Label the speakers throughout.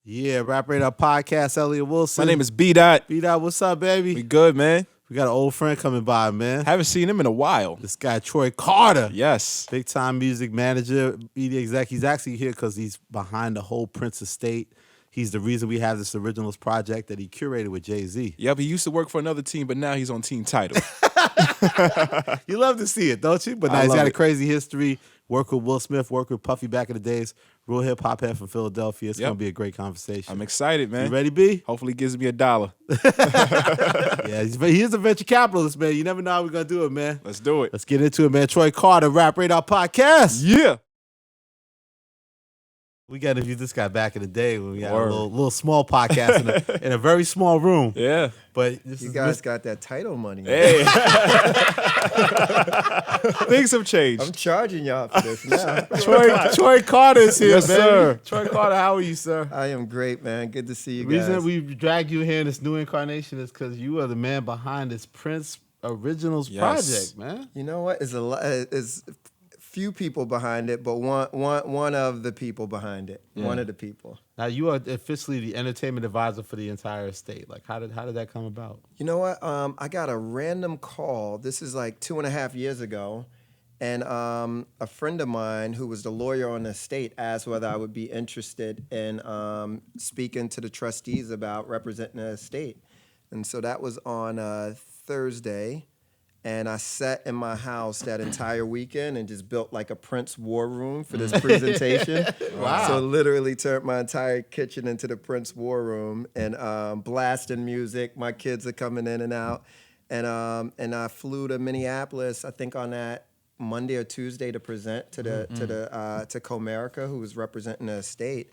Speaker 1: Yeah, Rap Radar Podcast, Elliot Wilson.
Speaker 2: My name is B-Dot.
Speaker 1: B-Dot, what's up, baby?
Speaker 2: We good, man.
Speaker 1: We got an old friend coming by, man.
Speaker 2: Haven't seen him in a while.
Speaker 1: This guy, Troy Carter.
Speaker 2: Yes.
Speaker 1: Big time music manager, media exec. He's actually here because he's behind the whole Prince estate. He's the reason we have this Originals project that he curated with Jay-Z.
Speaker 2: Yep, he used to work for another team, but now he's on Team TIDAL.
Speaker 1: You love to see it, don't you? But now he's got a crazy history. Worked with Will Smith, worked with Puffy back in the days. Real hip-hop head from Philadelphia. It's going to be a great conversation.
Speaker 2: I'm excited, man.
Speaker 1: You ready, B?
Speaker 2: Hopefully he gives me $1.
Speaker 1: Yeah, he is a venture capitalist, man. You never know how we're going to do it, man.
Speaker 2: Let's do it.
Speaker 1: Let's get into it, man. Troy Carter, Rap Radar Podcast.
Speaker 2: Yeah.
Speaker 1: We got to interview this guy back in the day when we had a little small podcast in a very small room.
Speaker 2: Yeah.
Speaker 1: But
Speaker 3: you guys got that title money.
Speaker 2: Hey. Things have changed.
Speaker 3: I'm charging y'all for this now.
Speaker 1: Troy Carter's here,
Speaker 2: Yes,
Speaker 1: baby.
Speaker 2: sir.
Speaker 1: Troy Carter, how are you, sir?
Speaker 3: I am great, man. Good to see you
Speaker 1: The
Speaker 3: guys.
Speaker 1: reason we dragged you here in this new incarnation is because you are the man behind this Prince Originals project, man.
Speaker 3: You know what? It's few people behind it, but one of the people behind it. Yeah. One of the people.
Speaker 1: Now you are officially the entertainment advisor for the entire estate. Like, how did that come about?
Speaker 3: You know what? I got a random call. This is like 2.5 years ago, and a friend of mine who was the lawyer on the estate asked whether I would be interested in speaking to the trustees about representing the estate, and so that was on Thursday. And I sat in my house that entire weekend and just built like a Prince war room for this presentation.
Speaker 1: Wow.
Speaker 3: So literally turned my entire kitchen into the Prince war room and blasting music. My kids are coming in and out. And I flew to Minneapolis, I think on that Monday or Tuesday to present to to Comerica, who was representing the estate.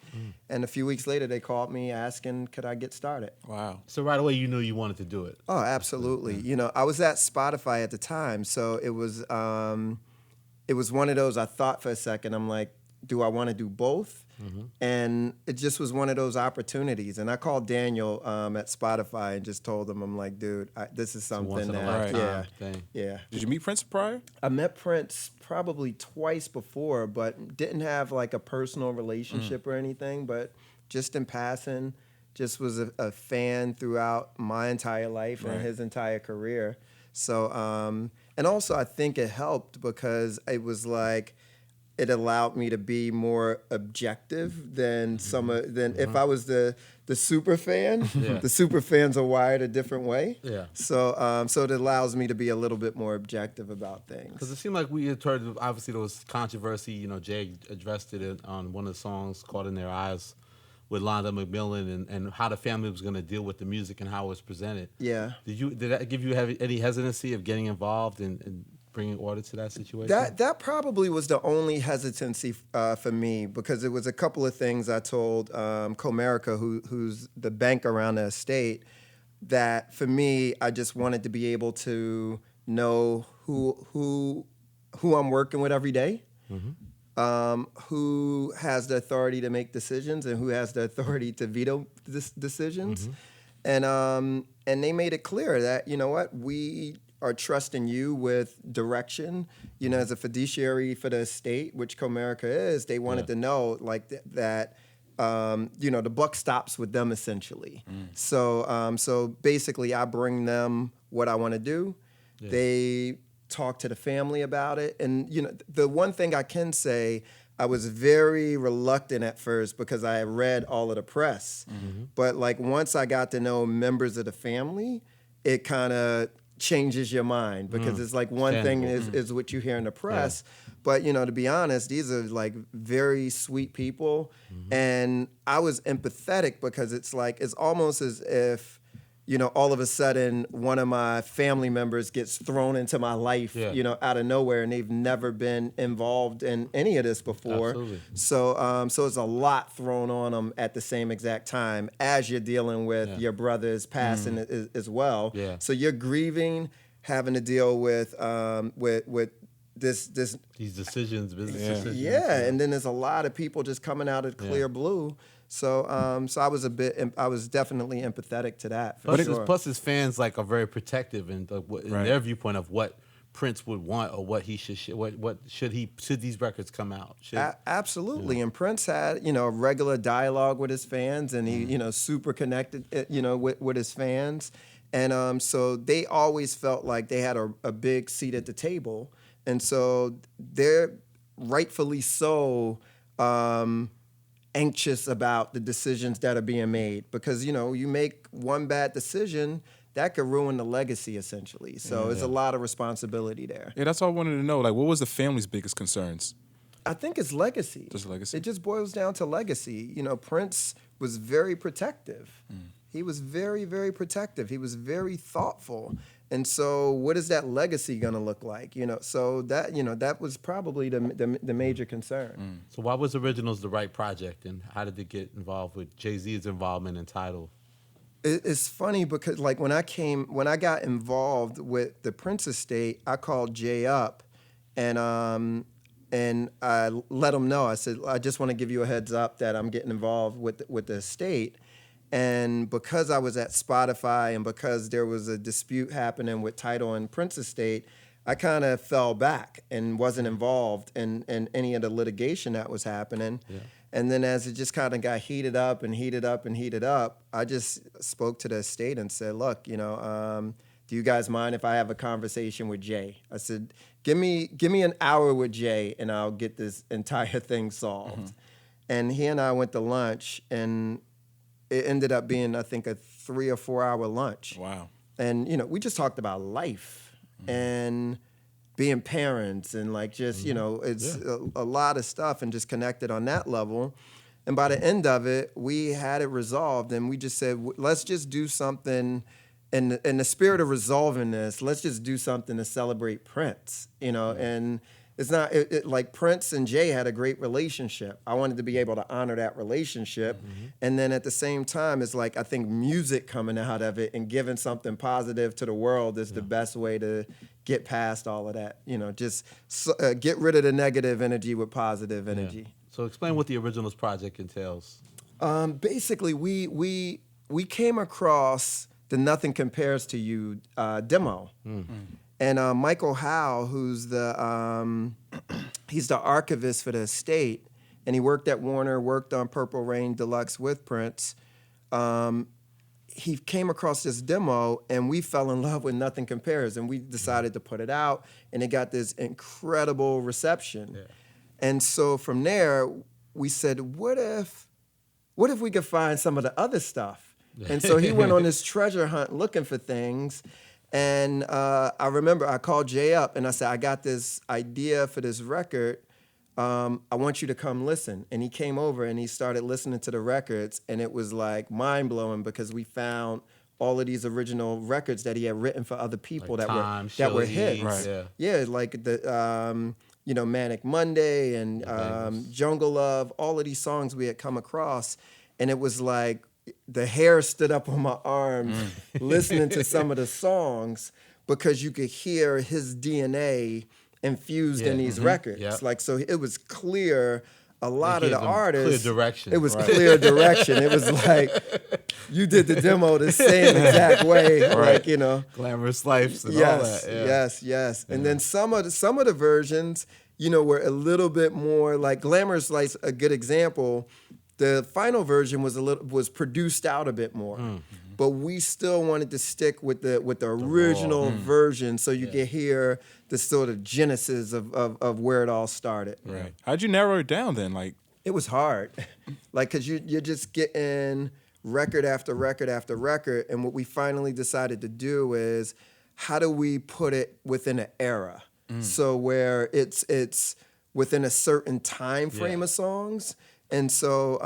Speaker 3: And a few weeks later, they called me asking, could I get started?
Speaker 2: Wow.
Speaker 1: So right away, you knew you wanted to do it.
Speaker 3: Oh, absolutely. You know, I was at Spotify at the time, so it was one of those. I thought for a second, I'm like, do I want to do both? And it just was one of those opportunities. And I called Daniel at Spotify and just told him, I'm like, dude, this is something that, yeah.
Speaker 2: Did you meet Prince prior?
Speaker 3: I met Prince probably twice before, but didn't have like a personal relationship or anything, but just in passing, just was a fan throughout my entire life and his entire career. So, and also I think it helped because it was like, it allowed me to be more objective than if I was the super fan. Yeah. The super fans are wired a different way. Yeah. So so it allows me to be a little bit more objective about things.
Speaker 1: Because it seemed like we had heard, obviously there was controversy. You know, Jay addressed it on one of the songs, "Caught in Their Eyes," with Londa McMillan, and how the family was going to deal with the music and how it was presented. Yeah. Did that give you any hesitancy of getting involved in bringing order to that situation?
Speaker 3: That probably was the only hesitancy for me, because it was a couple of things I told Comerica, who's the bank around the estate, that for me, I just wanted to be able to know who I'm working with every day, who has the authority to make decisions and who has the authority to veto decisions. And they made it clear that, you know what, we are trusting you with direction, you know, as a fiduciary for the estate, which Comerica is. They wanted to know like that, you know, the buck stops with them essentially. So basically I bring them what I want to do. Yeah. They talk to the family about it. And, you know, the one thing I can say, I was very reluctant at first because I had read all of the press. But like once I got to know members of the family, it kind of changes your mind, because it's like one thing is what you hear in the press, but you know, to be honest, these are like very sweet people, and I was empathetic because it's like, it's almost as if, you know, all of a sudden one of my family members gets thrown into my life, you know, out of nowhere, and they've never been involved in any of this before. Absolutely. So so it's a lot thrown on them at the same exact time as you're dealing with your brother's passing as well. Yeah. So you're grieving, having to deal with these
Speaker 1: decisions, business decisions.
Speaker 3: Yeah, and then there's a lot of people just coming out of clear blue. So so I was definitely empathetic to that.
Speaker 1: Plus his fans like are very protective in their viewpoint of what Prince would want, or what he should what should these records come out?
Speaker 3: Absolutely. And Prince had, a regular dialogue with his fans, and he, super connected, with his fans. And so they always felt like they had a big seat at the table. And so they're rightfully so anxious about the decisions that are being made, because, you make one bad decision, that could ruin the legacy, essentially. So it's a lot of responsibility there.
Speaker 2: Yeah, that's all I wanted to know. Like, what was the family's biggest concerns?
Speaker 3: I think it's legacy.
Speaker 2: Just legacy?
Speaker 3: It just boils down to legacy. Prince was very protective. He was very, very protective. He was very thoughtful. And so what is that legacy going to look like? So that was probably the major concern.
Speaker 1: So why was Originals the right project, and how did it get involved with Jay-Z's involvement in TIDAL?
Speaker 3: It's funny because, like, when I got involved with the Prince estate, I called Jay up, and I let him know. I said, I just want to give you a heads up that I'm getting involved with the estate. And because I was at Spotify, and because there was a dispute happening with TIDAL and Prince estate, I kind of fell back and wasn't involved in any of the litigation that was happening. Yeah. And then as it just kind of got heated up, I just spoke to the estate and said, look, do you guys mind if I have a conversation with Jay? I said, give me an hour with Jay, and I'll get this entire thing solved. And he and I went to lunch, and it ended up being, I think, a 3 or 4 hour lunch.
Speaker 2: Wow.
Speaker 3: And, we just talked about life and being parents, and like just, it's a lot of stuff, and just connected on that level. And by the end of it, we had it resolved, and we just said, let's just do something in the spirit of resolving this. Let's just do something to celebrate Prince, and it's not like Prince and Jay had a great relationship. I wanted to be able to honor that relationship. And then at the same time, it's like, I think music coming out of it and giving something positive to the world is the best way to get past all of that. Just get rid of the negative energy with positive energy.
Speaker 1: Yeah. So explain what the Originals project entails.
Speaker 3: Basically, we came across the Nothing Compares to You demo. And Michael Howe, who's he's the archivist for the estate, and he worked at Warner, worked on Purple Rain Deluxe with Prince. He came across this demo, and we fell in love with Nothing Compares, and we decided to put it out, and it got this incredible reception. Yeah. And so from there, we said, what if we could find some of the other stuff? And so he went on this treasure hunt looking for things. And I remember I called Jay up, and I said, I got this idea for this record. I want you to come listen. And he came over, and he started listening to the records, and it was like mind-blowing, because we found all of these original records that he had written for other people, like that were hits.
Speaker 1: Right.
Speaker 3: Yeah, like the Manic Monday and Jungle Love, all of these songs we had come across, and it was like the hair stood up on my arms listening to some of the songs, because you could hear his DNA infused in these records. Yep. Like, so it was clear. A lot of the artists,
Speaker 1: clear direction.
Speaker 3: It was clear direction. It was like, you did the demo the same exact way, like,
Speaker 1: Glamorous Lives and all that. Yeah.
Speaker 3: Yes. And then some of the versions, were a little bit more like Glamorous Lights. A good example. The final version was produced out a bit more, but we still wanted to stick with the original version, so you could hear the sort of genesis of where it all started.
Speaker 2: Right. How'd you narrow it down then? Like,
Speaker 3: it was hard, like, because you're just getting record after record after record, and what we finally decided to do is, how do we put it within an era, so where it's within a certain time frame of songs. And so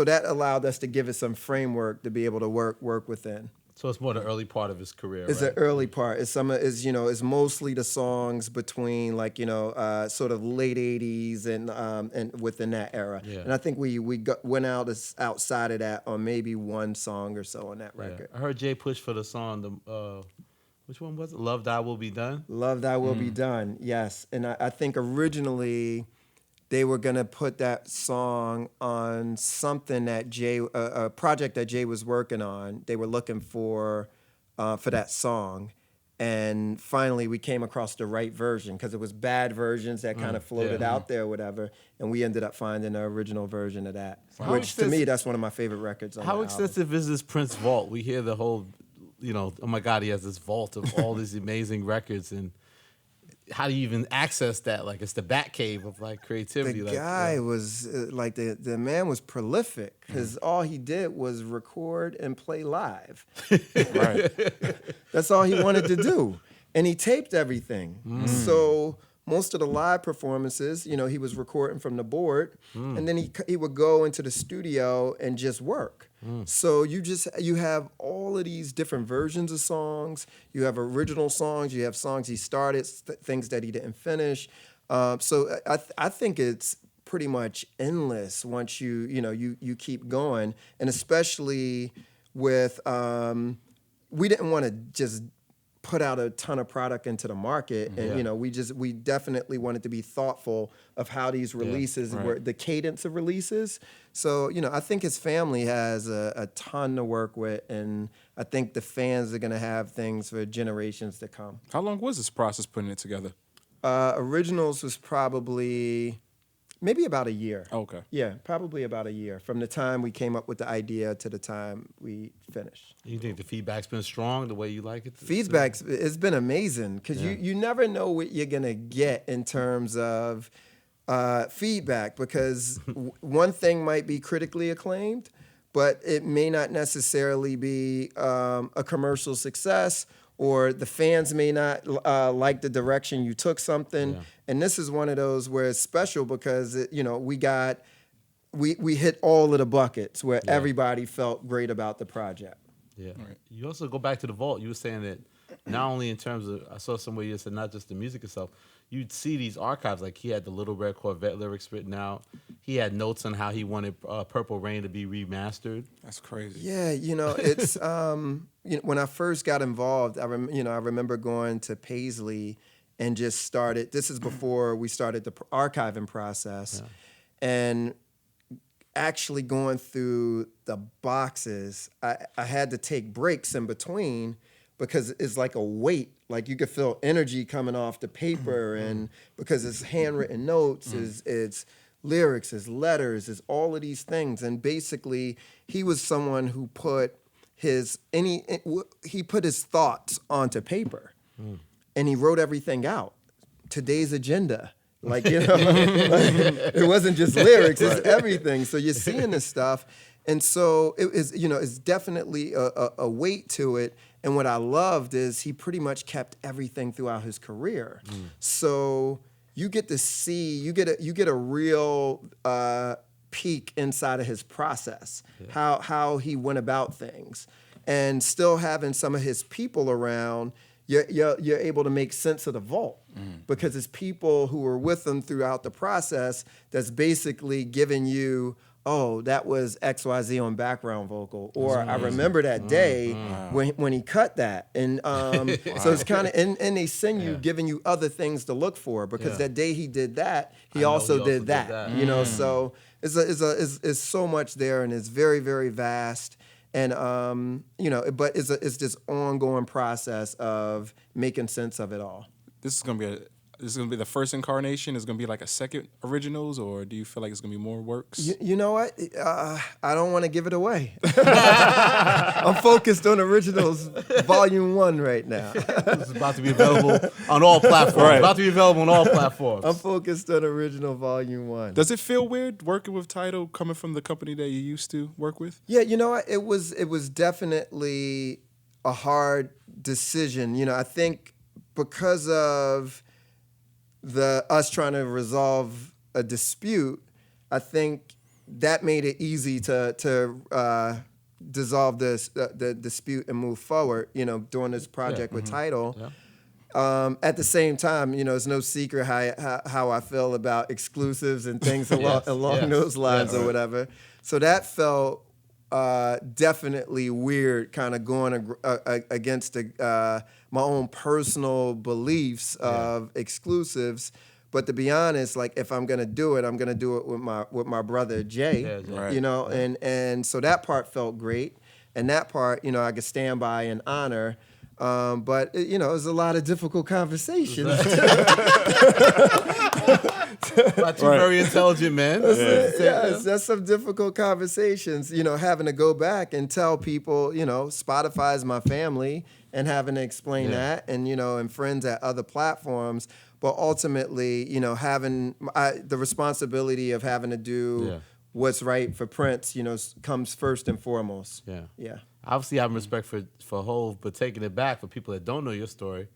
Speaker 3: that allowed us to give it some framework to be able to work within.
Speaker 1: So it's more the early part of his career.
Speaker 3: It's the early part. It's it's mostly the songs between sort of late '80s and within that era. Yeah. And I think we went outside of that on maybe one song or so on that record.
Speaker 1: I heard Jay push for the song. Which one was it? Love Thy Will Be Done.
Speaker 3: Love Thy Will Be Done. Yes, and I think originally they were gonna put that song on something that a project that Jay was working on. They were looking for that song, And finally, we came across the right version because it was bad versions that kind of floated out there or whatever. And we ended up finding the original version of that, which to me, that's one of my favorite records on the album.
Speaker 1: How extensive is this Prince vault? We hear the whole, oh my God, he has this vault of all these amazing records. And how do you even access that? Like, it's the bat cave of like creativity.
Speaker 3: The guy was like, the man was prolific because all he did was record and play live.
Speaker 2: Right.
Speaker 3: That's all he wanted to do. And he taped everything. So most of the live performances, he was recording from the board, and then he would go into the studio and just work. So you have all of these different versions of songs. You have original songs. You have songs he started, things that he didn't finish. So I think it's pretty much endless once you keep going, and especially with we didn't want to just put out a ton of product into the market, and we definitely wanted to be thoughtful of how these releases were, the cadence of releases. So I think his family has a ton to work with, and I think the fans are gonna have things for generations to come.
Speaker 2: How long was this process putting it together?
Speaker 3: Originals was probably maybe about a year.
Speaker 2: Oh, okay.
Speaker 3: Yeah, probably about a year from the time we came up with the idea to the time we finished.
Speaker 1: You think the feedback's been strong the way you like it?
Speaker 3: Feedback's it's been amazing because you never know what you're gonna get in terms of feedback, because one thing might be critically acclaimed, but it may not necessarily be a commercial success, or the fans may not like the direction you took something. And this is one of those where it's special because we hit all of the buckets where everybody felt great about the project.
Speaker 1: Yeah. Right. You also go back to the vault. You were saying that not only in terms of, I saw somewhere you said not just the music itself, you'd see these archives, like he had the Little Red Corvette lyrics written out. He had notes on how he wanted Purple Rain to be remastered.
Speaker 2: That's crazy.
Speaker 3: Yeah, it's when I first got involved, I remember going to Paisley and just started. This is before we started the archiving process, and actually going through the boxes. I had to take breaks in between because it's like a weight. Like you could feel energy coming off the paper, and because it's handwritten notes, it's lyrics, it's letters, it's all of these things. And basically, he was someone who put his thoughts onto paper, and he wrote everything out. Today's agenda, it wasn't just lyrics, it's everything. So you're seeing this stuff, and so it is, it's definitely a weight to it. And what I loved is he pretty much kept everything throughout his career. So you get to see, you get a real peek inside of his process, how he went about things, and still having some of his people around. You're able to make sense of the vault because it's people who were with him throughout the process that's basically giving you, oh, that was XYZ on background vocal, or I remember that day when he cut that, and so it's kind of, and they send you giving you other things to look for because that day he did that, he also did that. So it's so much there, and it's very, very vast. And but it's this ongoing process of making sense of it all.
Speaker 2: This is gonna be the first incarnation. Is gonna be like a second originals, or do you feel like it's gonna be more works?
Speaker 3: You know what? I don't want to give it away. I'm focused on originals, Volume 1 right now.
Speaker 1: This is about to be available on all platforms.
Speaker 2: Right.
Speaker 1: About to be available on all platforms.
Speaker 3: I'm focused on original Volume 1.
Speaker 2: Does it feel weird working with TIDAL, coming from the company that you used to work with?
Speaker 3: Yeah, you know what? It was definitely a hard decision. I think because of us trying to resolve a dispute, I think that made it easy to dissolve the dispute and move forward, doing this project with TIDAL. At the same time, it's no secret how I feel about exclusives and things along those lines or whatever. So that felt definitely weird, kind of going against my own personal beliefs of exclusives. But to be honest, like if I'm gonna do it, I'm gonna do it with my brother Jay. And so that part felt great, and that part I could stand by and honor. But it was a lot of difficult conversations.
Speaker 1: About two very intelligent men.
Speaker 3: Yes, that's some difficult conversations. Having to go back and tell people, Spotify is my family, and having to explain that, and and friends at other platforms. But ultimately, having the responsibility of having to do what's right for Prince, comes first and foremost. Yeah.
Speaker 1: Obviously, having respect for Hov, but taking it back for people that don't know your story,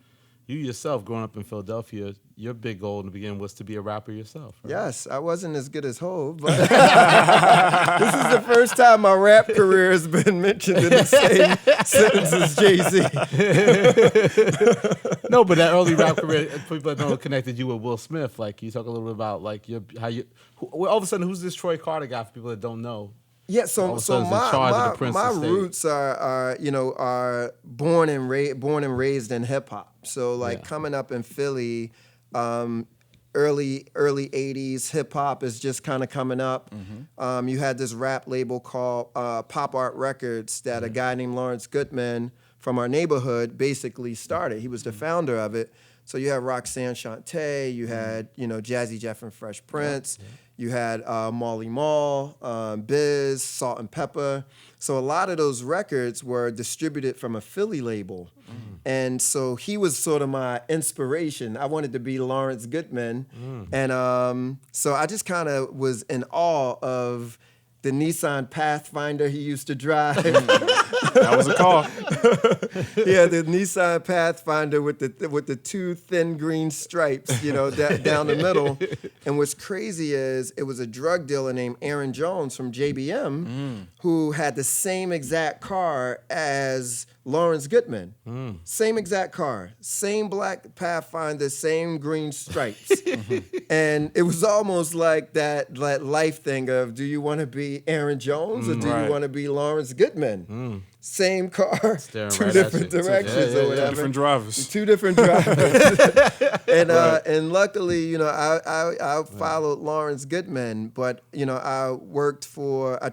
Speaker 1: you yourself, growing up in Philadelphia, your big goal in the beginning was to be a rapper yourself. Right?
Speaker 3: Yes, I wasn't as good as Hov, but this is the first time my rap career has been mentioned in the same sentence as Jay-Z.
Speaker 1: No, but that early rap career, people that know connected you with Will Smith. Like, can you talk a little bit about all of a sudden, who's this Troy Carter guy for people that don't know?
Speaker 3: Yeah, so my roots are born and raised in hip hop. So coming up in Philly, early 80s hip hop is just kind of coming up. Mm-hmm. You had this rap label called Pop Art Records that a guy named Lawrence Goodman from our neighborhood basically started. He was the founder of it. So you had Roxanne Shante, you had Jazzy Jeff and Fresh Prince. Yeah. You had Marley Marl, Biz, Salt and Pepper. So a lot of those records were distributed from a Philly label. Mm. And so he was sort of my inspiration. I wanted to be Lawrence Goodman. Mm. And so I just kind of was in awe of the Nissan Pathfinder he used to drive.
Speaker 2: That was a call.
Speaker 3: Yeah, the Nissan Pathfinder with the two thin green stripes, down the middle. And what's crazy is it was a drug dealer named Aaron Jones from JBM who had the same exact car as Lawrence Goodman. Mm. Same exact car, same black Pathfinder, same green stripes. And it was almost like that life thing of, do you want to be Aaron Jones or do you want to be Lawrence Goodman? Mm. Same car, two different directions or whatever.
Speaker 2: Different drivers.
Speaker 3: Two different drivers. And luckily, I followed Lawrence Goodman, but I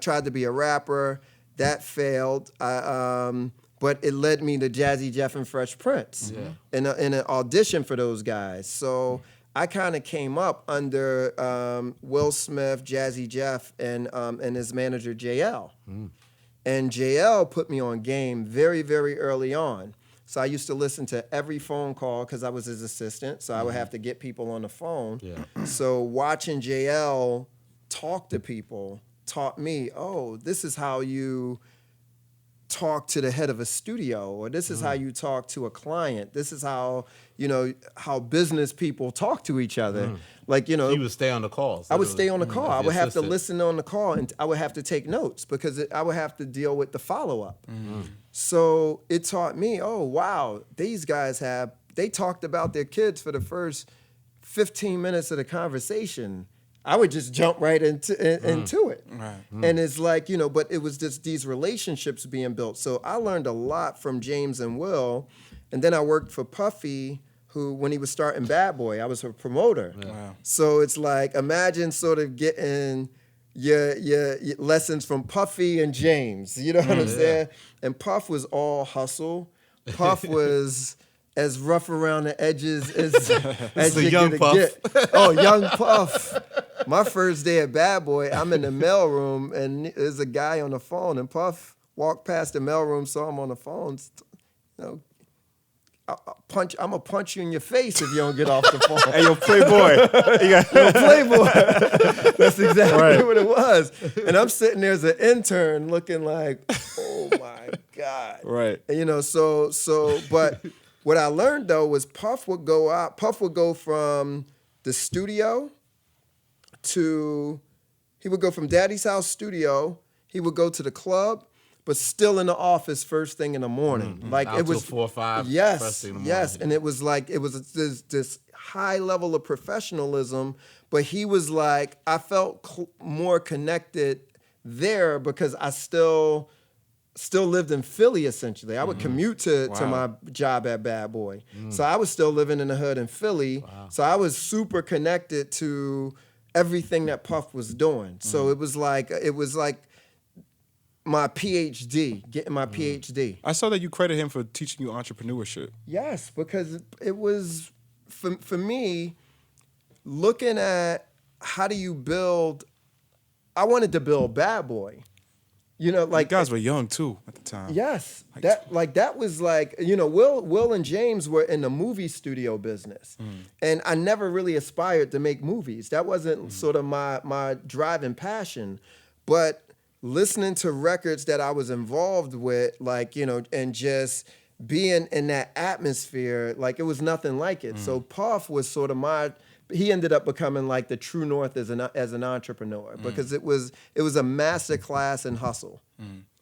Speaker 3: tried to be a rapper. That failed. But it led me to Jazzy Jeff and Fresh Prince in an audition for those guys. So I kind of came up under Will Smith, Jazzy Jeff, and his manager JL. Mm. And JL put me on game very, very early on. So I used to listen to every phone call because I was his assistant. So I would have to get people on the phone. Yeah. So watching JL talk to people taught me, this is how you talk to the head of a studio, or this is how you talk to a client. This is how, how business people talk to each other. You would
Speaker 1: stay on the calls.
Speaker 3: I would stay on the call. I would have to listen on the call, and I would have to take notes because I would have to deal with the follow-up. Mm-hmm. So it taught me, wow, these guys they talked about their kids for the first 15 minutes of the conversation. I would just jump right into it. Right. And it's like, but it was just these relationships being built. So I learned a lot from James and Will. And then I worked for Puffy, who, when he was starting Bad Boy, I was a promoter. Yeah. Wow. So it's like, imagine sort of getting your lessons from Puffy and James. You know what I'm saying? And Puff was all hustle. Puff was as rough around the edges as you're gonna get. Oh, young Puff. My first day at Bad Boy, I'm in the mailroom, and there's a guy on the phone, and Puff walked past the mailroom, saw him on the phone. I'm gonna punch you in your face if you don't get off the phone.
Speaker 2: Hey, yo, Playboy.
Speaker 3: Yo, Playboy. That's exactly what it was. And I'm sitting there as an intern looking like, oh my God.
Speaker 2: Right.
Speaker 3: And but what I learned though was Puff would go from the studio he would go from Daddy's house studio, he would go to the club, but still in the office first thing in the morning. Mm-hmm. Like it was
Speaker 1: 4 or 5.
Speaker 3: Yes,
Speaker 1: first thing in the morning.
Speaker 3: Yes, and it was like this high level of professionalism. But he was like, I felt more connected there because I still lived in Philly essentially. I would commute to my job at Bad Boy, so I was still living in the hood in Philly. Wow. So I was super connected to everything that Puff was doing. So it was like my PhD, getting my PhD.
Speaker 2: I saw that you credit him for teaching you entrepreneurship.
Speaker 3: Yes, because it was, for me, looking at how do you build, I wanted to build Bad Boy. You know, like
Speaker 2: you guys were young too at the time.
Speaker 3: Yes, that was like, you know, Will and James were in the movie studio business, and I never really aspired to make movies. That wasn't sort of my driving passion, but listening to records that I was involved with, like, you know, and just being in that atmosphere, like it was nothing like it. So Puff was sort of he ended up becoming like the true north as an entrepreneur, because it was a master class in hustle.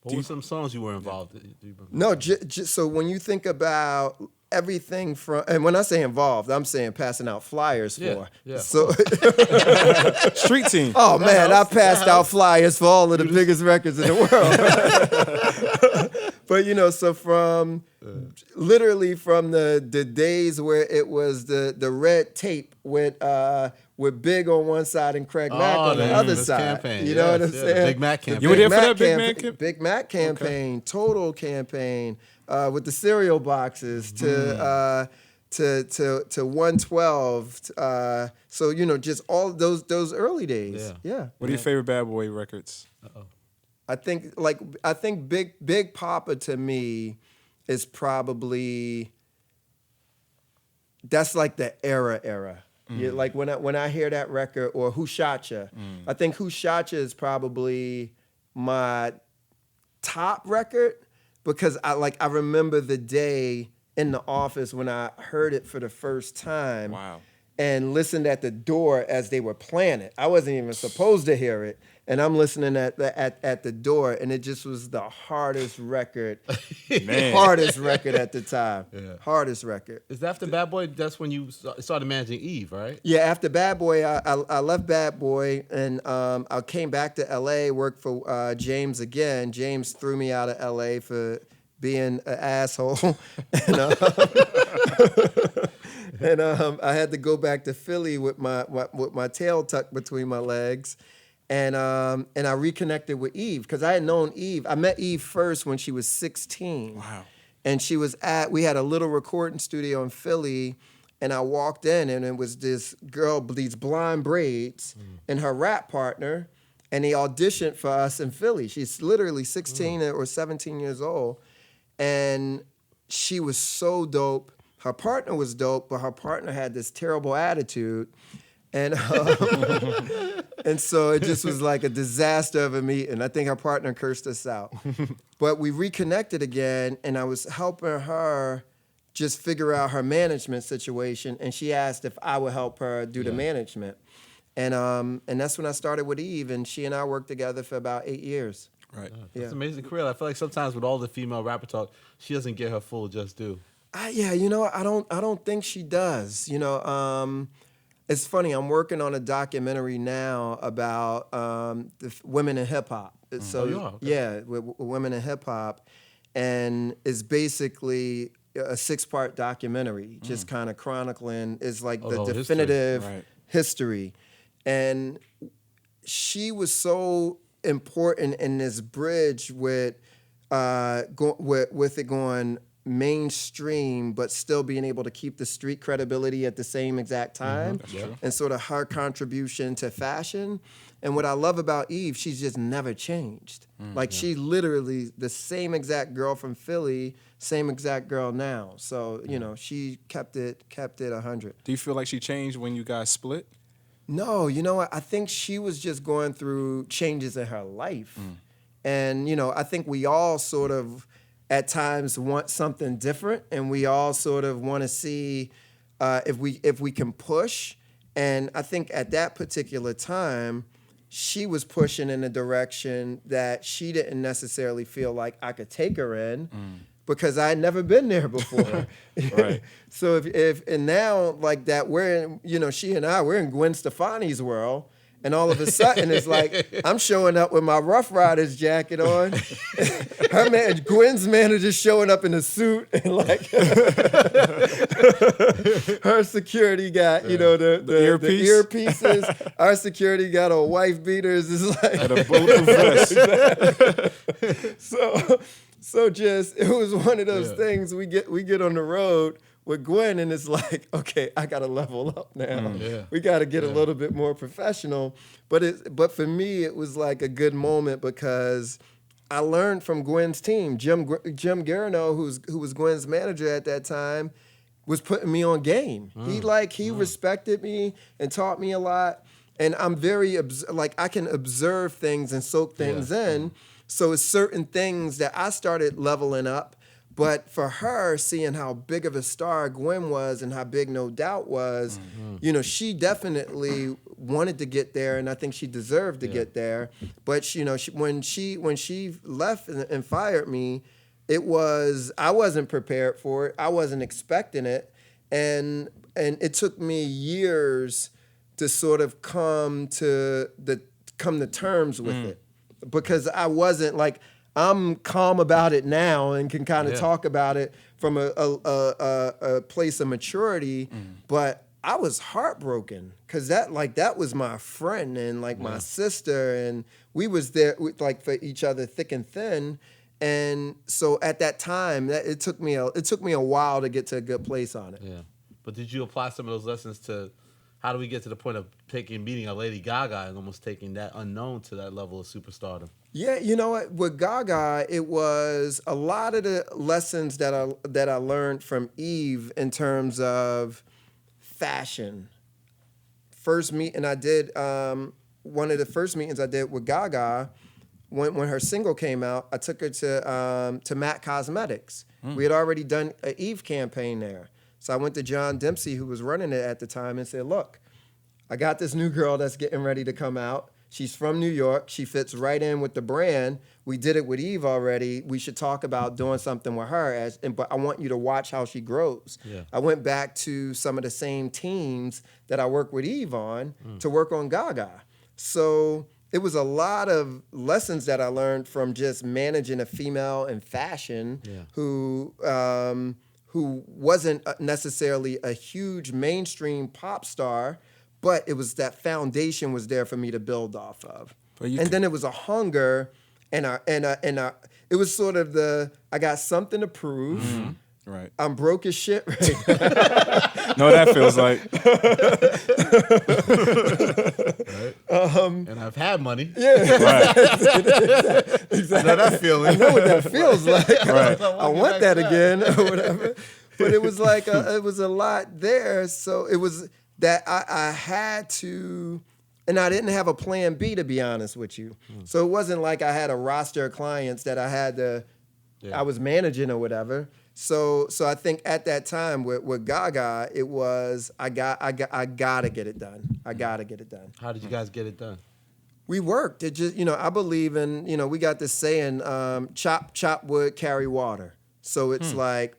Speaker 1: What were some songs you were involved in?
Speaker 3: No, so when you think about everything from, and when I say involved, I'm saying passing out flyers for.
Speaker 1: Yeah.
Speaker 3: So
Speaker 2: Street team.
Speaker 3: oh man, I passed out flyers for all of the biggest records in the world. But you know, so from literally from the days where it was the red tape with Big on one side and Craig Mack on the other side.
Speaker 1: Campaign.
Speaker 3: You know what I'm saying?
Speaker 1: Big Mac campaign.
Speaker 2: You were there for that Big Mac campaign?
Speaker 3: Big Mac campaign, Total campaign, with the cereal boxes to 112. So you know, just all those early days. Yeah.
Speaker 2: What are your favorite Bad Boy records?
Speaker 3: I think Big Papa to me is probably, that's like the era. Yeah, like when I hear that record, or Who Shot Ya, I think Who Shot Ya is probably my top record, because I remember the day in the office when I heard it for the first time.
Speaker 2: Wow.
Speaker 3: And listened at the door as they were playing it. I wasn't even supposed to hear it, and I'm listening at the door, and it just was the hardest record, hardest record at the time.
Speaker 1: Yeah.
Speaker 3: Hardest record.
Speaker 1: Is that after Bad Boy? That's when you started managing Eve, right?
Speaker 3: Yeah, after Bad Boy, I left Bad Boy, and I came back to L.A., worked for James again. James threw me out of L.A. for being an asshole. And I had to go back to Philly with my tail tucked between my legs, and I reconnected with Eve, because I had known Eve. I met Eve first when she was 16.
Speaker 2: Wow.
Speaker 3: And we had a little recording studio in Philly, and I walked in, and it was this girl, these blonde braids, and her rap partner, and they auditioned for us in Philly. She's literally 16 or 17 years old, and she was so dope. Her partner was dope, but her partner had this terrible attitude. And and so it just was like a disaster of a meeting. I think her partner cursed us out. But we reconnected again, and I was helping her just figure out her management situation, and she asked if I would help her do the management. And that's when I started with Eve, and she and I worked together for about 8 years.
Speaker 2: Right.
Speaker 1: It's an amazing career. I feel like sometimes with all the female rapper talk, she doesn't get her full just due.
Speaker 3: You know, I don't think she does. You know, it's funny. I'm working on a documentary now about women in hip hop. So
Speaker 1: you are? Okay.
Speaker 3: Yeah, with women in hip hop, and it's basically a 6-part documentary, just kind of chronicling is like the definitive history. And she was so important in this bridge with it going mainstream, but still being able to keep the street credibility at the same exact time, and sort of her contribution to fashion. And what I love about Eve, she's just never changed. She literally the same exact girl from Philly, same exact girl now. So you know, she kept it 100.
Speaker 2: Do you feel like she changed when you guys split?
Speaker 3: No, you know what? I think she was just going through changes in her life, and you know, I think we all sort of at times want something different, and we all sort of want to see if we can push. And I think at that particular time, she was pushing in a direction that she didn't necessarily feel like I could take her in, because I had never been there before.
Speaker 2: Right.
Speaker 3: So if now like that, we're in, you know, she and I, we're in Gwen Stefani's world, And all of a sudden, it's like I'm showing up with my Rough Riders jacket on. Gwen's manager's showing up in a suit, and like her security got, the earpieces. Our security got a wife beaters. It's like
Speaker 2: and a bulletproof vest.
Speaker 3: So just it was one of those things. We get on the road with Gwen, and it's like, okay, I got to level up now. We got to get a little bit more professional. But for me, it was like a good moment because I learned from Gwen's team. Jim Garino, who was Gwen's manager at that time, was putting me on game. He respected me and taught me a lot. And I'm very I can observe things and soak things in. So it's certain things that I started leveling up. But for her, seeing how big of a star Gwen was and how big No Doubt was, she definitely wanted to get there, and I think she deserved to get there. But when she left and fired me, I wasn't prepared for it. I wasn't expecting it, and it took me years to sort of come to terms with it, because I wasn't like. I'm calm about it now and can kind of talk about it from a place of maturity, but I was heartbroken because that was my friend and my sister, and we was there for each other thick and thin, and so at that time it took me a while to get to a good place on it.
Speaker 1: Yeah, but did you apply some of those lessons to? How do we get to the point of meeting a Lady Gaga and almost taking that unknown to that level of superstardom?
Speaker 3: Yeah, you know what? With Gaga, it was a lot of the lessons that I learned from Eve in terms of fashion. First meeting I did, one of the first meetings I did with Gaga, when her single came out, I took her to Mac Cosmetics. We had already done an Eve campaign there. So I went to John Dempsey, who was running it at the time, and said, look, I got this new girl that's getting ready to come out. She's from New York. She fits right in with the brand. We did it with Eve already. We should talk about doing something with her. But I want you to watch how she grows. Yeah. I went back to some of the same teams that I worked with Eve on to work on Gaga. So it was a lot of lessons that I learned from just managing a female in fashion who wasn't necessarily a huge mainstream pop star, but it was that foundation was there for me to build off of. Then it was a hunger, and it was sort of I got something to prove. Mm-hmm.
Speaker 2: Right.
Speaker 3: I'm broke as shit right
Speaker 2: know what that feels like.
Speaker 1: Right. And I've had money.
Speaker 3: Yeah.
Speaker 2: Right.
Speaker 3: Exactly.
Speaker 1: I know that feeling.
Speaker 3: I know what that feels like.
Speaker 2: Right.
Speaker 3: I want that again or whatever. But it was like it was a lot there. So it was that I had to, and I didn't have a plan B, to be honest with you. So it wasn't like I had a roster of clients that I had to, I was managing or whatever. So I think at that time with Gaga, it was I gotta get it done. I gotta get it done.
Speaker 1: How did you guys get it done?
Speaker 3: We worked. It just, I believe in, we got this saying, chop wood, carry water. So it's like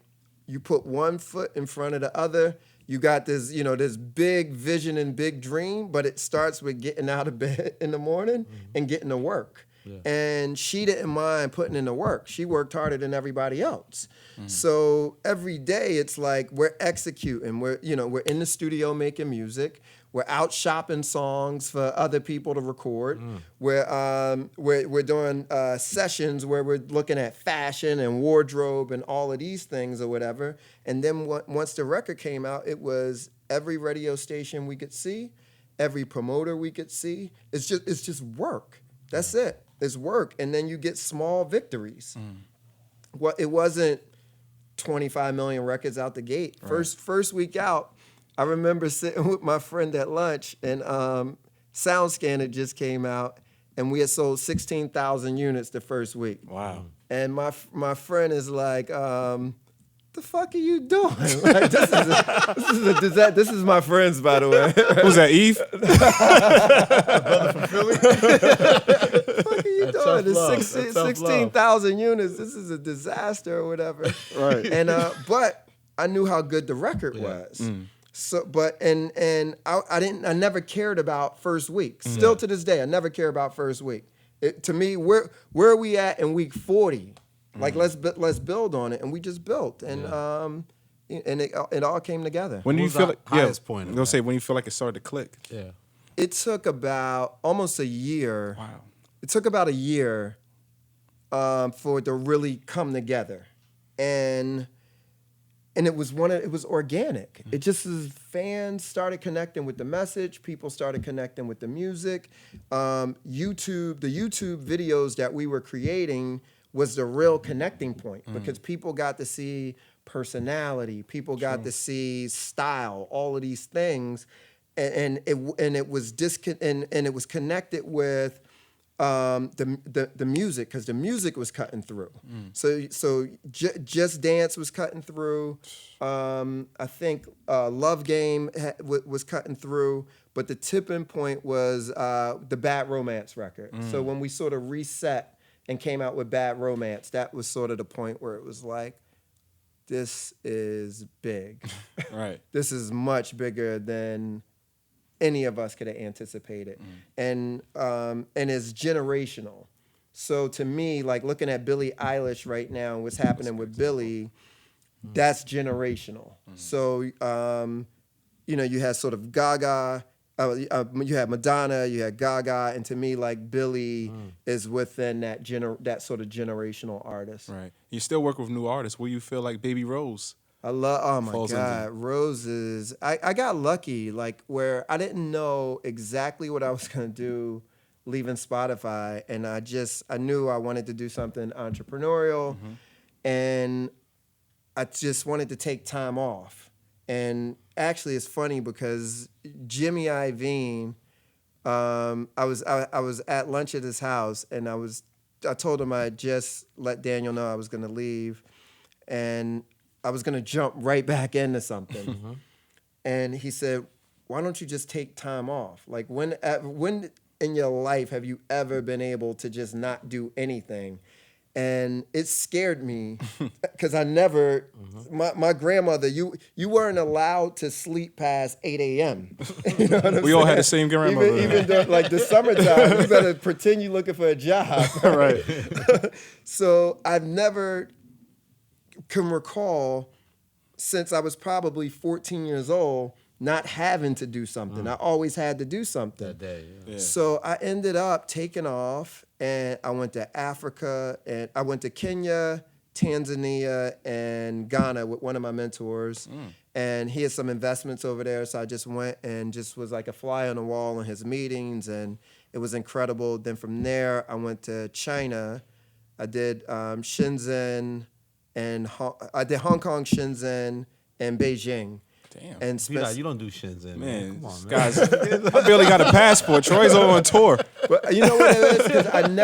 Speaker 3: you put one foot in front of the other. You got this, this big vision and big dream, but it starts with getting out of bed in the morning and getting to work. Yeah. And she didn't mind putting in the work. She worked harder than everybody else. So every day it's like we're executing. We're in the studio making music. We're out shopping songs for other people to record. We're doing sessions where we're looking at fashion and wardrobe and all of these things or whatever. And then once the record came out, it was every radio station we could see, every promoter we could see. It's just work. That's it. It's work. And then you get small victories. Well, it wasn't 25 million records out the gate. Right. First week out, I remember sitting with my friend at lunch, and SoundScanner just came out, and we had sold 16,000 units the first week.
Speaker 2: Wow.
Speaker 3: And my friend is like, the fuck are you doing? Like, this is my friends, by the way.
Speaker 2: Who's that, Eve?
Speaker 3: Brother from Philly. What the fuck are you doing? It's 16,000 units. This is a disaster or whatever.
Speaker 2: Right.
Speaker 3: And but I knew how good the record was. So, but I never cared about first week. Still to this day, I never care about first week. To me, where are we at in week 40? Like let's build on it, and we just built, and it all came together.
Speaker 2: When do you feel like
Speaker 1: highest point?
Speaker 2: I'm gonna say when you feel like it started to click.
Speaker 1: Yeah.
Speaker 3: It took about almost a year.
Speaker 2: Wow.
Speaker 3: It took about a year for it to really come together, and it was organic. It just as fans started connecting with the message, people started connecting with the music. The YouTube videos that we were creating was the real connecting point because people got to see personality, people got to see style, all of these things, and it was connected with the music because the music was cutting through. So Just Dance was cutting through. I think Love Game was cutting through, but the tipping point was the Bad Romance record. So when we sort of reset and came out with Bad Romance, that was sort of the point where it was like, this is big.
Speaker 2: Right.
Speaker 3: This is much bigger than any of us could have anticipated. And it's generational. So to me, like looking at Billie Eilish right now and what's happening with Billie, that's generational. So, you had sort of Gaga, you had Madonna, you had Gaga, and to me, like Billie is within that sort of generational artist.
Speaker 2: Right. You still work with new artists. Where you feel like Baby Rose?
Speaker 3: Oh my
Speaker 2: Falls
Speaker 3: God,
Speaker 2: into.
Speaker 3: Roses. I got lucky, like where I didn't know exactly what I was gonna do leaving Spotify, and I knew I wanted to do something entrepreneurial, and I just wanted to take time off. And actually, it's funny because Jimmy Iovine, I was at lunch at his house, and I told him I just let Daniel know I was gonna leave, and I was gonna jump right back into something. And he said, "Why don't you just take time off? Like when in your life have you ever been able to just not do anything?" And it scared me because I never, my grandmother, you weren't allowed to sleep past 8 a.m. You know what I'm
Speaker 2: We all
Speaker 3: saying?
Speaker 2: had the same grandmother.
Speaker 3: Even during like the summertime, you better pretend you're looking for a job.
Speaker 2: Right.
Speaker 3: So I've never can recall since I was probably 14 years old not having to do something. I always had to do something.
Speaker 1: That day. Yeah.
Speaker 3: So I ended up taking off, and I went to Africa, and I went to Kenya, Tanzania, and Ghana with one of my mentors. And he had some investments over there, so I just went and just was like a fly on the wall in his meetings, and it was incredible. Then from there, I went to China. I did Shenzhen, and I did Hong Kong, Shenzhen, and Beijing.
Speaker 2: Damn.
Speaker 3: And
Speaker 1: You don't do Shenzhen, man. Come on, man.
Speaker 2: Guys, I barely got a passport. Troy's on tour.
Speaker 3: But you know what it is? Because I've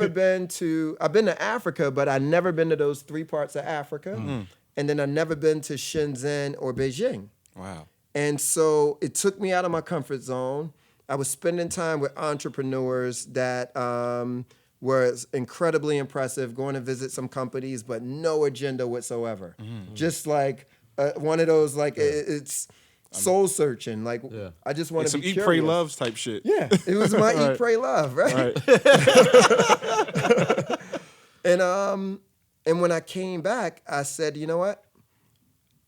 Speaker 3: been to Africa, but I've never been to those three parts of Africa. And then I've never been to Shenzhen or Beijing.
Speaker 2: Wow.
Speaker 3: And so it took me out of my comfort zone. I was spending time with entrepreneurs that were incredibly impressive, going to visit some companies, but no agenda whatsoever. Just like one of those, like it's soul searching. Like I just want to be
Speaker 2: some
Speaker 3: curious.
Speaker 2: Eat, Pray, Loves type shit.
Speaker 3: Yeah, it was my
Speaker 2: Right.
Speaker 3: Eat, Pray, Love, right? And when I came back, I said, you know what?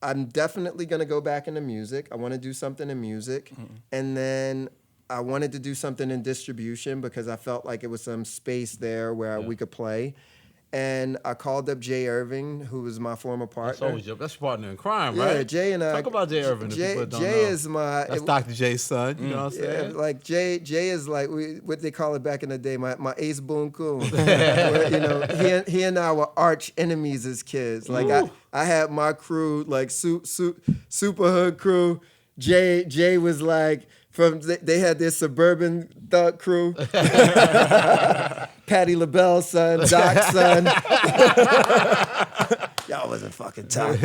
Speaker 3: I'm definitely gonna go back into music. I want to do something in music, and then I wanted to do something in distribution because I felt like it was some space there where we could play. And I called up Jay Irving, who was my former partner.
Speaker 1: That's your partner in crime, right?
Speaker 3: Yeah, Jay and I.
Speaker 1: Talk about Jay Irving. If people don't
Speaker 3: Jay
Speaker 1: know.
Speaker 3: is my.
Speaker 1: That's Dr. J's son. You know what I'm saying?
Speaker 3: Yeah, like Jay is like what they call it back in the day, my ace boon coon. Where, he and I were arch enemies as kids. Like I had my crew, like super hood crew. Jay was like they had this suburban thug crew. Patti LaBelle's son, Doc's son. Y'all wasn't fucking tight.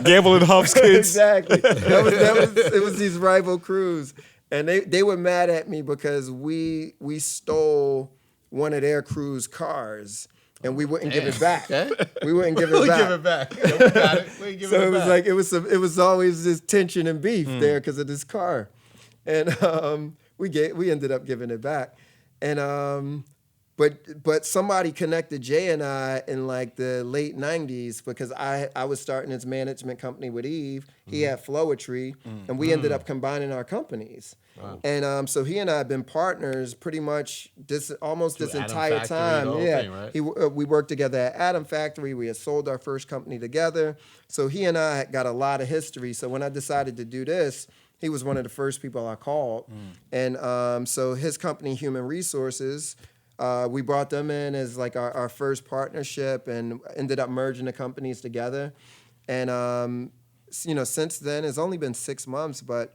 Speaker 2: Gambling Huff's kids.
Speaker 3: Exactly. It was these rival crews. And they were mad at me because we stole one of their crew's cars. and we wouldn't give it back.
Speaker 1: Okay.
Speaker 3: We wouldn't give it back.
Speaker 1: Give it back. Yeah, we got it. We ain't giving
Speaker 3: So
Speaker 1: it
Speaker 3: it was
Speaker 1: back.
Speaker 3: like it was always this tension and beef there because of this car, and we ended up giving it back, and but somebody connected Jay and I in like the late '90s because I was starting this management company with Eve. He had Flowetry, and we ended up combining our companies.
Speaker 1: Wow.
Speaker 3: And so he and I have been partners pretty much almost this
Speaker 1: Atom
Speaker 3: entire
Speaker 1: Factory,
Speaker 3: time.
Speaker 1: the whole
Speaker 3: Yeah,
Speaker 1: thing, right?
Speaker 3: we worked together at Atom Factory. We had sold our first company together. So he and I got a lot of history. So when I decided to do this, he was one of the first people I called. And so his company, Human Resources, we brought them in as like our first partnership and ended up merging the companies together. And since then it's only been 6 months, but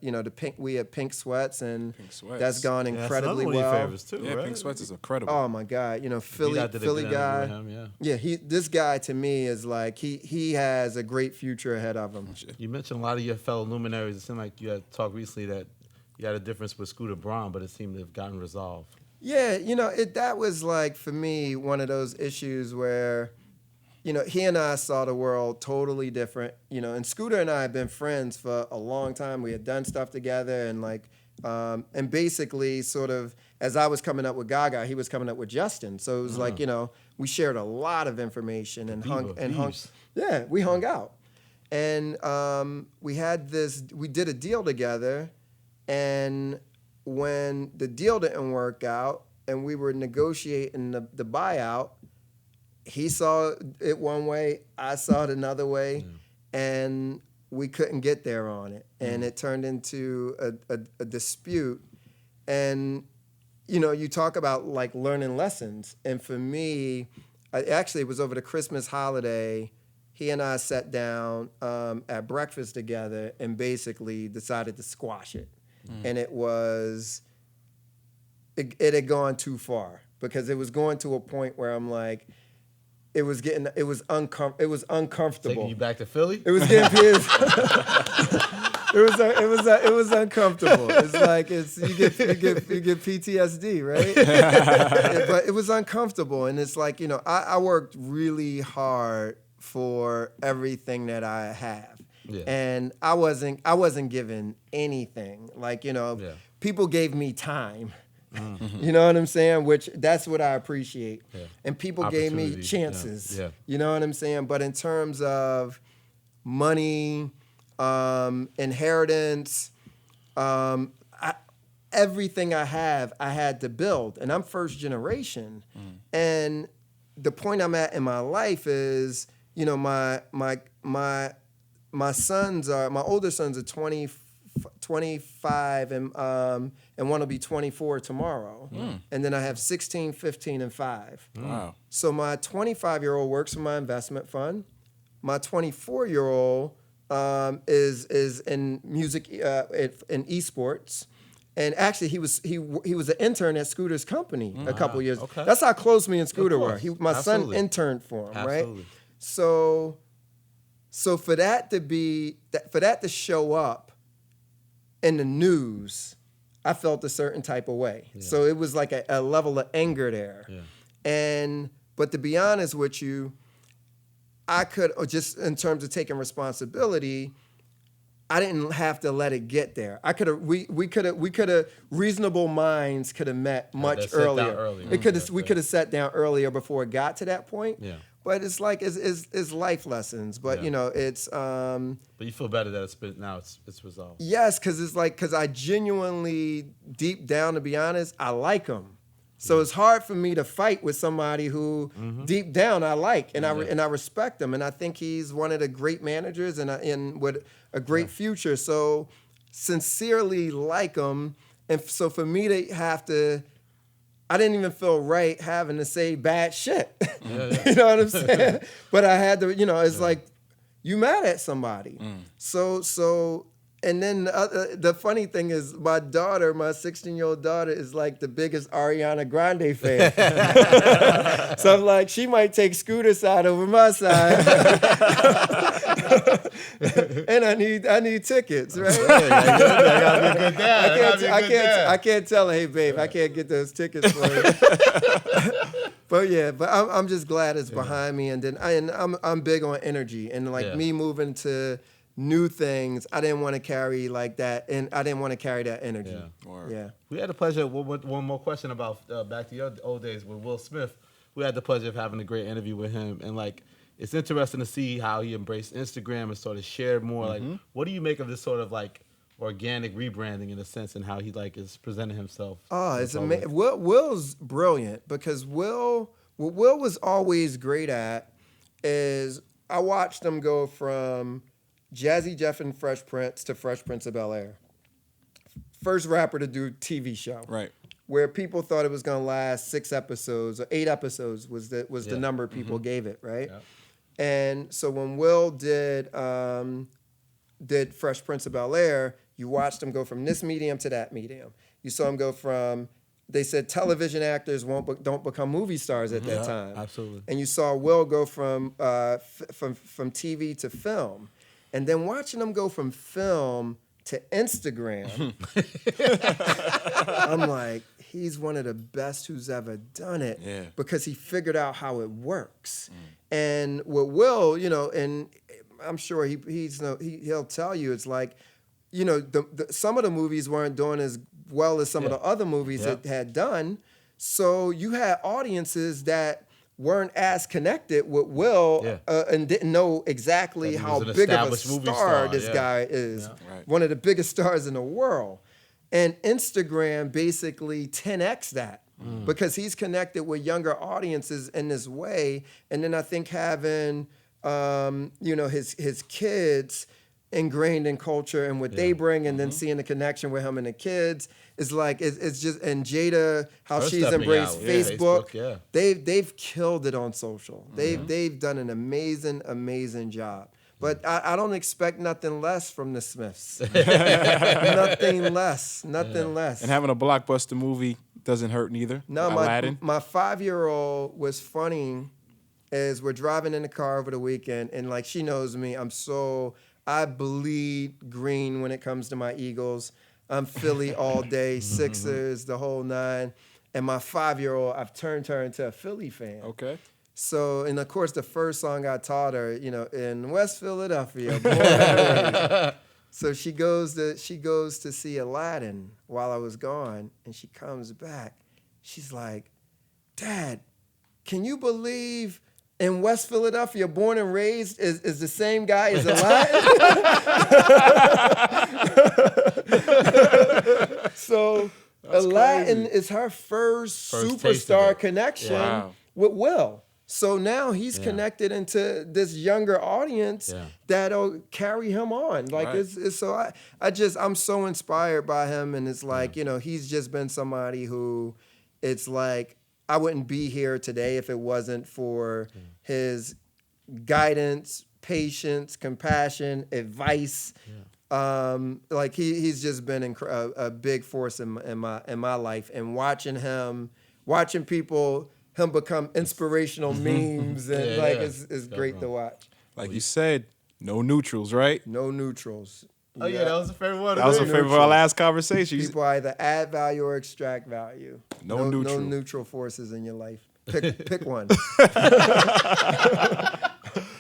Speaker 3: we had Pink Sweats, and
Speaker 2: Pink Sweats.
Speaker 3: that's gone
Speaker 1: Yeah, that's
Speaker 3: incredibly
Speaker 1: another one of your
Speaker 3: well.
Speaker 1: favorites too,
Speaker 2: Yeah,
Speaker 1: right?
Speaker 2: Pink Sweats is incredible.
Speaker 3: Oh my God, Philly
Speaker 1: did a good interview
Speaker 3: guy.
Speaker 1: with him,
Speaker 3: Yeah, this guy to me is like he has a great future ahead of him.
Speaker 1: You mentioned a lot of your fellow luminaries. It seemed like you had talked recently that you had a difference with Scooter Braun, but it seemed to have gotten resolved.
Speaker 3: Yeah, that was like for me one of those issues where, he and I saw the world totally different. And Scooter and I have been friends for a long time. We had done stuff together, and like, and basically sort of as I was coming up with Gaga, he was coming up with Justin. So it was like, we shared a lot of information and hung. Yeah, we hung out, and we did a deal together, and when the deal didn't work out and we were negotiating the buyout, he saw it one way, I saw it another way, and we couldn't get there on it. And it turned into a dispute. And, you talk about like learning lessons. And for me, it was over the Christmas holiday, he and I sat down at breakfast together and basically decided to squash it. And it had gone too far because it was going to a point where I'm like, it was uncomfortable.
Speaker 1: Taking you back to Philly?
Speaker 3: It was getting pissed. It was uncomfortable. It's like you get PTSD, right? But it was uncomfortable, and it's like I worked really hard for everything that I have. Yeah. And I wasn't given anything. Like, people gave me time. Mm-hmm. You know what I'm saying? Which that's what I appreciate. Yeah. And people gave me chances. Yeah. You know what I'm saying? But in terms of money, inheritance, everything I have, I had to build. And I'm first generation. And the point I'm at in my life is, my older sons are 25 and one will be 24 tomorrow. And then I have 16, 15, and 5.
Speaker 2: Wow.
Speaker 3: So my 25-year-old works for my investment fund. My 24-year-old is in music, in esports. And actually, he was an intern at Scooter's company a couple years. Okay. That's how close me and Scooter were. My son interned for him, right? So for that to show up in the news, I felt a certain type of way. Yeah. So it was like a level of anger there. Yeah. But to be honest with you, I could, just in terms of taking responsibility, I didn't have to let it get there. We could have reasonable minds could have met much earlier. We could have sat down earlier before it got to that point. Yeah. But it's like it's life lessons. But it's.
Speaker 1: But you feel better that it's resolved.
Speaker 3: Yes, because I genuinely, deep down, to be honest, I like him. So it's hard for me to fight with somebody who deep down I like and I respect him, and I think he's one of the great managers and with a great future. So sincerely like him, and so for me to have to. I didn't even feel right having to say bad shit. You know what I'm saying? But I had to, it's like, you mad at somebody. So, and then the funny thing is my 16-year-old daughter is like the biggest Ariana Grande fan. So I'm like, she might take Scooter's side over my side. And I need tickets, right?
Speaker 1: I gotta be a good dad.
Speaker 3: I can't tell her, hey babe, I can't get those tickets for you. but I'm just glad it's behind me, and then I'm big on energy, and like me moving to new things, I didn't want to carry like that, and I didn't want to carry that energy. Yeah.
Speaker 1: We had the pleasure. One more question about back to your old days with Will Smith. We had the pleasure of having a great interview with him, and like it's interesting to see how he embraced Instagram and sort of shared more. Like, what do you make of this sort of like organic rebranding in a sense, and how he like is presenting himself?
Speaker 3: Oh, it's amazing. Will's brilliant because what Will was always great at is I watched him go from Jazzy Jeff and Fresh Prince to Fresh Prince of Bel-Air. First rapper to do TV show.
Speaker 2: Right.
Speaker 3: Where people thought it was going to last 6 episodes or 8 episodes was the number people gave it, right? Yeah. And so when Will did Fresh Prince of Bel-Air, you watched him go from this medium to that medium. You saw him go from, they said television actors don't become movie stars at that time.
Speaker 1: Absolutely.
Speaker 3: And you saw Will go from TV to film. And then watching him go from film to Instagram, I'm like, he's one of the best who's ever done it because he figured out how it works. And with Will, and I'm sure he'll tell you, it's like, some of the movies weren't doing as well as some of the other movies that had done. So you had audiences that weren't as connected with Will and didn't know exactly how big of a star this guy is. Yeah. Right. One of the biggest stars in the world. And Instagram basically 10x that because he's connected with younger audiences in this way. And then I think having, his kids ingrained in culture and what they bring, and then seeing the connection with him and the kids is like it's just, and Jada, how she's embraced Facebook. They've killed it on social. They've done an amazing job. But I don't expect nothing less from the Smiths. Nothing less.
Speaker 2: And having a blockbuster movie doesn't hurt neither.
Speaker 3: No, my 5-year-old was funny as we're driving in the car over the weekend, and like she knows me, I bleed green when it comes to my Eagles. I'm Philly all day, Sixers, the whole 9. And my 5-year-old, I've turned her into a Philly fan.
Speaker 2: Okay.
Speaker 3: So, and of course, the first song I taught her, in West Philadelphia, born and raised. So she goes to see Aladdin while I was gone, and she comes back. She's like, "Dad, can you believe in West Philadelphia, born and raised is the same guy as Aladdin?" So that's Aladdin is her first superstar connection with Will. So now he's connected into this younger audience that'll carry him on. Like it's so I'm so inspired by him, and it's like, he's just been somebody who it's like I wouldn't be here today if it wasn't for his guidance, patience, compassion, advice. Like he's just been a big force in my life, and watching people become inspirational memes, and it's great to watch.
Speaker 2: Like you said, no neutrals, right?
Speaker 3: No neutrals.
Speaker 1: Oh yeah, that was a favorite one.
Speaker 2: That was a favorite of our last conversation.
Speaker 3: People either add value or extract value.
Speaker 2: No neutral.
Speaker 3: No neutral forces in your life. Pick one.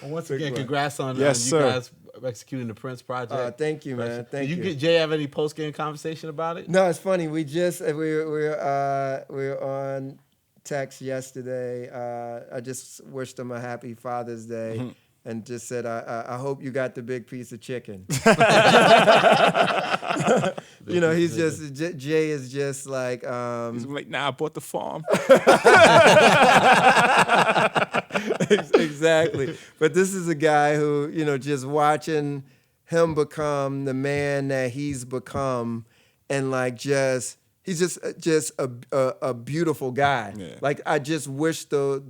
Speaker 1: Once again, congrats on you
Speaker 2: sir.
Speaker 1: guys executing the Prince project.
Speaker 3: Thank you, man. Thank you.
Speaker 1: Did Jay have any post game conversation about it?
Speaker 3: No, it's funny. We were on text yesterday. I just wished him a happy Father's Day. And just said, I hope you got the big piece of chicken. He's just, Jay is just like...
Speaker 2: he's like, nah, I bought the farm.
Speaker 3: Exactly. But this is a guy who, just watching him become the man that he's become, and like he's just a beautiful guy. Yeah. Like, I just wish the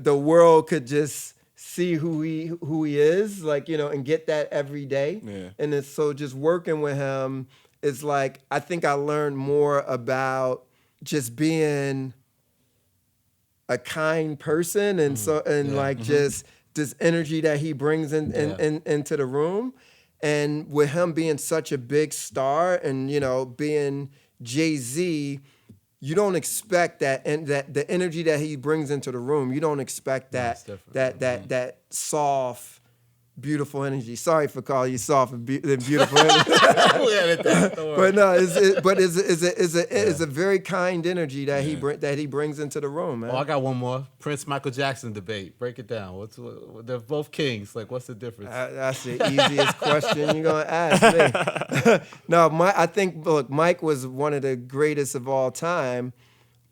Speaker 3: world could just see who he is, like, and get that every day. Yeah. And it's so just working with him is like, I think I learned more about just being a kind person, and just this energy that he brings into the room. And with him being such a big star, and being Jay-Z, you don't expect that, and that the energy that he brings into the room, you don't expect that that soft, beautiful energy. Sorry for calling you soft and beautiful energy. But no, it's a very kind energy that he brings into the room, man.
Speaker 1: Oh, I got one more. Prince Michael Jackson debate. Break it down. They're both kings. Like, what's the difference?
Speaker 3: That's the easiest question you're gonna ask me. No, I think Mike was one of the greatest of all time,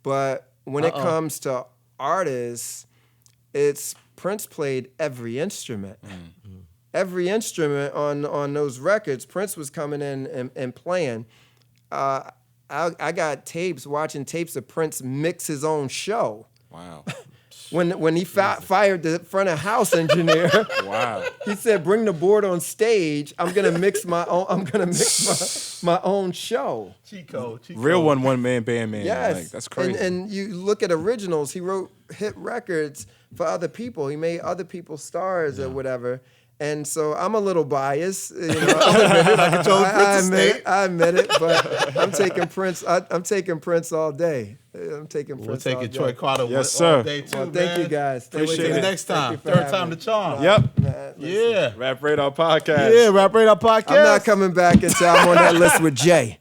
Speaker 3: but when it comes to artists, it's Prince played every instrument. Mm-hmm. Every instrument on those records, Prince was coming in and playing. I got watching tapes of Prince mix his own show.
Speaker 2: Wow.
Speaker 3: When he fired the front of house engineer,
Speaker 2: wow.
Speaker 3: He said, "Bring the board on stage. I'm gonna mix my own. I'm gonna mix my own show."
Speaker 1: Chico.
Speaker 2: Real one man band man.
Speaker 3: Yes,
Speaker 2: like, that's crazy.
Speaker 3: And you look at originals. He wrote hit records for other people. He made other people stars or whatever. And so I'm a little biased. You know, I admit it, but I'm taking Prince. I'm taking Prince all day. I'm taking Prince.
Speaker 1: We're taking Troy Carter
Speaker 2: yes,
Speaker 1: all
Speaker 2: sir.
Speaker 1: day too,
Speaker 3: well, thank you guys.
Speaker 2: Appreciate it.
Speaker 1: Next time. Third time the charm.
Speaker 2: Yep.
Speaker 1: Yeah.
Speaker 2: Rap Radar Podcast.
Speaker 1: Yeah, Rap Radar Podcast.
Speaker 3: I'm not coming back until I'm on that list with Jay.